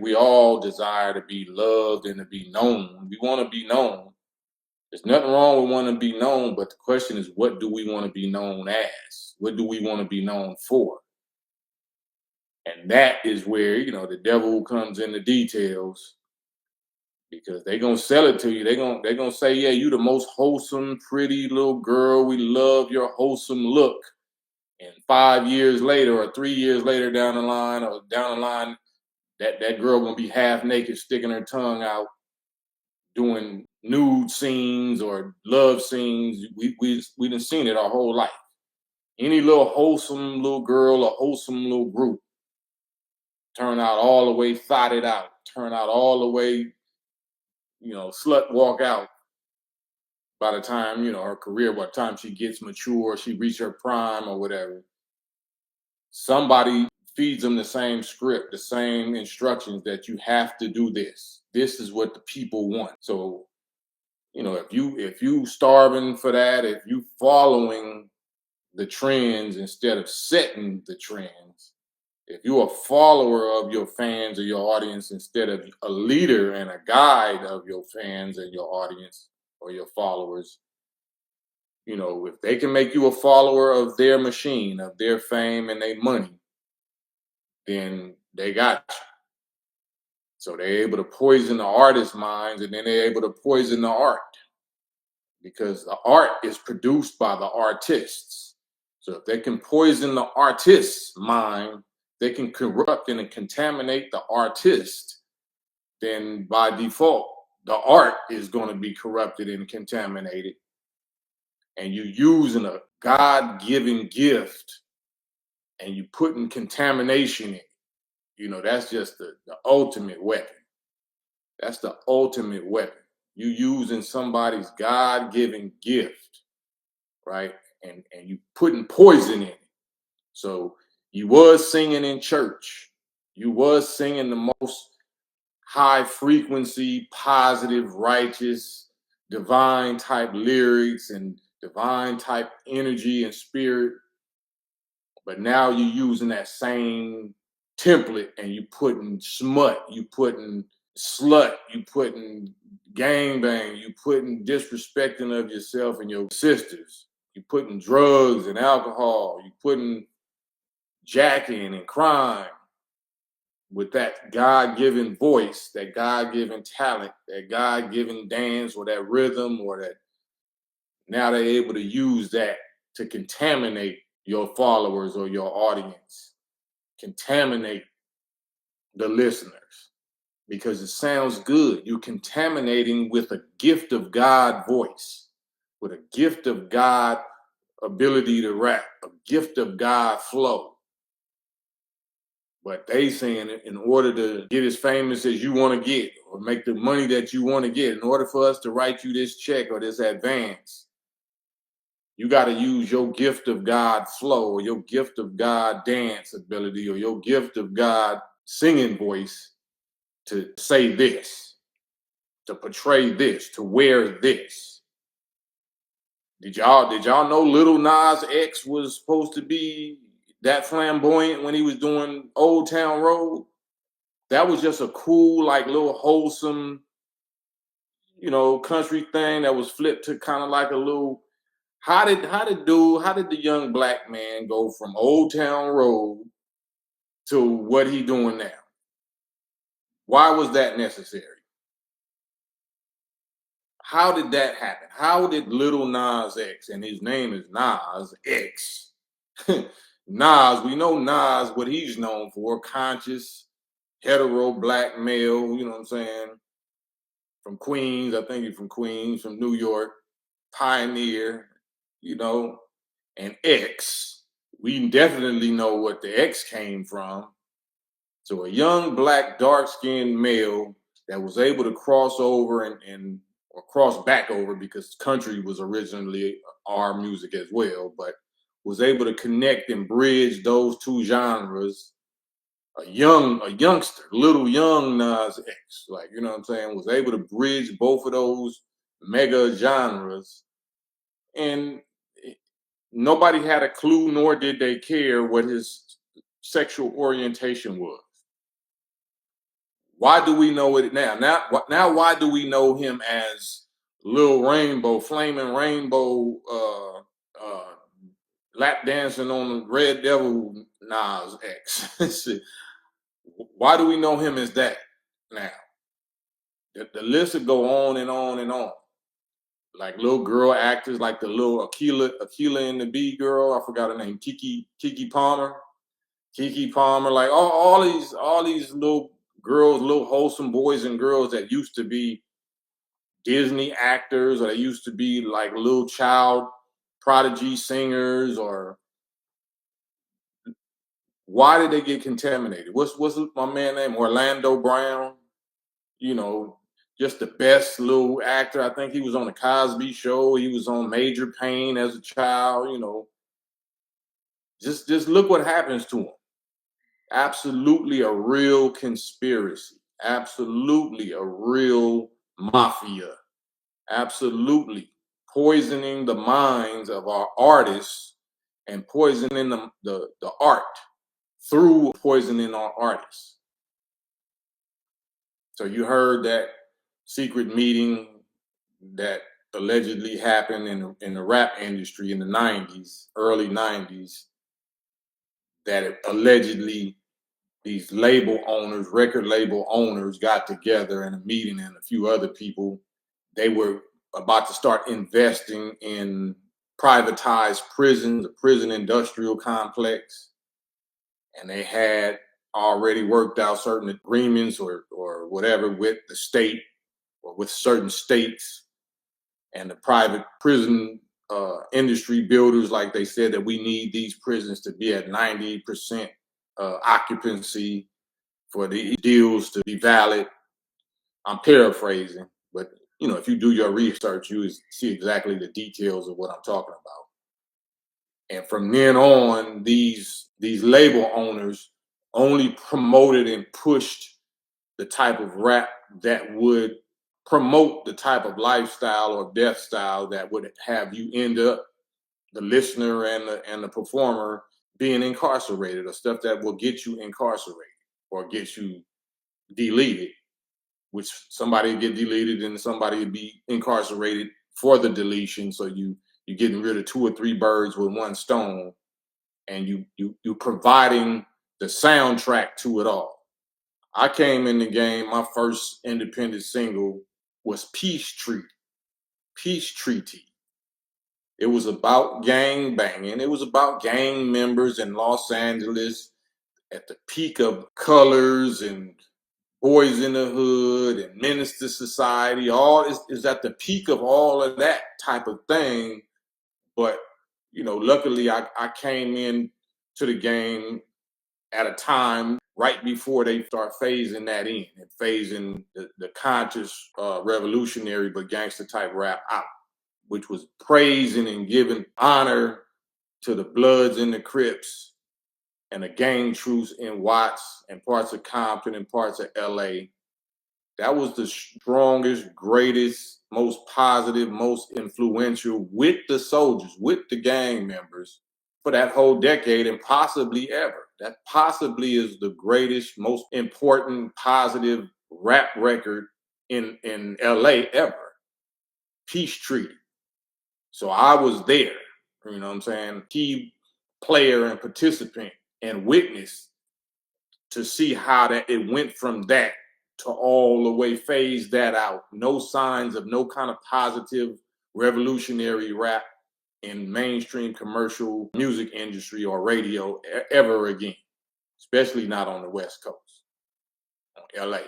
we all desire to be loved and to be known. We want to be known. There's nothing wrong with wanting to be known, but the question is, what do we want to be known as? What do we want to be known for? And that is where, the devil comes in the details, because they're gonna sell it to you. They're gonna say, yeah, you the most wholesome, pretty little girl. We love your wholesome look. And 5 years later or 3 years later down the line, that girl gonna be half naked, sticking her tongue out, doing nude scenes or love scenes. We done seen it our whole life. Any little wholesome little girl or wholesome little group turn out all the way thotted out, turn out all the way, slut walk out by the time, her career, by the time she gets mature, she reach her prime or whatever. Somebody feeds them the same script, the same instructions that you have to do this. This is what the people want. So, if you starving for that, if you following the trends instead of setting the trends, if you're a follower of your fans or your audience instead of a leader and a guide of your fans and your audience or your followers, if they can make you a follower of their machine, of their fame and their money, then they got you. So they're able to poison the artist's minds, and then they're able to poison the art, because the art is produced by the artists. So if they can poison the artist's mind, they can corrupt and contaminate the artist, then by default, the art is going to be corrupted and contaminated. And you using a God-given gift and you putting contamination in it. That's just the ultimate weapon. That's the ultimate weapon. You using somebody's God-given gift, right? And you putting poison in it. So you was singing in church. You was singing the most high frequency, positive, righteous, divine type lyrics and divine type energy and spirit. But now you're using that same template and you putting smut, you putting slut, you putting gangbang, you putting disrespecting of yourself and your sisters, you putting drugs and alcohol, you putting jacking and crime with that God-given voice, that God-given talent, that God-given dance or that rhythm or that. Now they're able to use that to contaminate your followers or your audience, contaminate the listeners, because it sounds good. You're contaminating with a gift of God voice, with a gift of God ability to rap, a gift of God flow. But they saying, in order to get as famous as you want to get or make the money that you want to get, in order for us to write you this check or this advance, you got to use your gift of God flow or your gift of God dance ability or your gift of God singing voice to say this, to portray this, to wear this. Did y'all know Little Nas X was supposed to be that flamboyant when he was doing Old Town Road? That was just a cool, like, little wholesome, country thing that was flipped to kind of like a little. How did the young black man go from Old Town Road to what he doing now? Why was that necessary? How did that happen? How did Little Nas X, and his name is Nas X, Nas, we know Nas, what he's known for, conscious, hetero black male, you know what I'm saying? From Queens, I think he's from Queens, from New York, pioneer, you know, and X. We definitely know what the X came from. So a young black dark-skinned male that was able to cross over or cross back over, because country was originally our music as well, but was able to connect and bridge those two genres. A youngster, little young Nas X, like, you know what I'm saying, was able to bridge both of those mega genres. And nobody had a clue, nor did they care what his sexual orientation was. Why do we know it now? Now, why do we know him as Lil Rainbow, Flaming Rainbow, lap dancing on the Red Devil Nas X? Why do we know him as that now? The list would go on and on and on. Like little girl actors, like the little Aquila and the Bee girl. I forgot her name. Kiki Palmer. Kiki Palmer. Like all these little girls, little wholesome boys and girls that used to be Disney actors, or they used to be like little child prodigy singers, or why did they get contaminated? What's my man name? Orlando Brown. You know, just the best little actor. I think he was on the Cosby Show. He was on Major Payne as a child. You know, just look what happens to him. Absolutely a real conspiracy. Absolutely a real mafia. Absolutely poisoning the minds of our artists and poisoning the art through poisoning our artists. So you heard that secret meeting that allegedly happened in the rap industry in the 90s, early 90s, that allegedly these label owners, record label owners, got together in a meeting, and a few other people. They were about to start investing in privatized prisons, the prison industrial complex, and they had already worked out certain agreements or whatever with the state or with certain states and the private prison industry builders. Like they said that we need these prisons to be at 90% occupancy for the deals to be valid. I'm paraphrasing, but you know, if you do your research, you see exactly the details of what I'm talking about. And from then on, these label owners only promoted and pushed the type of rap that would promote the type of lifestyle or death style that would have you end up, the listener and the performer, being incarcerated, or stuff that will get you incarcerated or get you deleted, which somebody get deleted and somebody would be incarcerated for the deletion. So you're getting rid of 2 or 3 birds with one stone, and you providing the soundtrack to it all. I came in the game, my first independent single was Peace Treaty. Peace Treaty. It was about gang banging. It was about gang members in Los Angeles at the peak of colors and Boys in the Hood and Minister Society. All is at the peak of all of that type of thing. But, you know, luckily I came in to the game at a time right before they start phasing that in and phasing the conscious revolutionary but gangster type rap out, which was praising and giving honor to the Bloods and the Crips and the gang troops in Watts and parts of Compton and parts of LA. That was the strongest, greatest, most positive, most influential with the soldiers, with the gang members for that whole decade and possibly ever. That possibly is the greatest, most important, positive rap record in LA ever. Peace Treaty. So I was there, you know what I'm saying? Key player and participant and witness to see how that it went from that to all the way phase that out. No signs of no kind of positive revolutionary rap in mainstream commercial music industry or radio ever again, especially not on the West Coast, LA.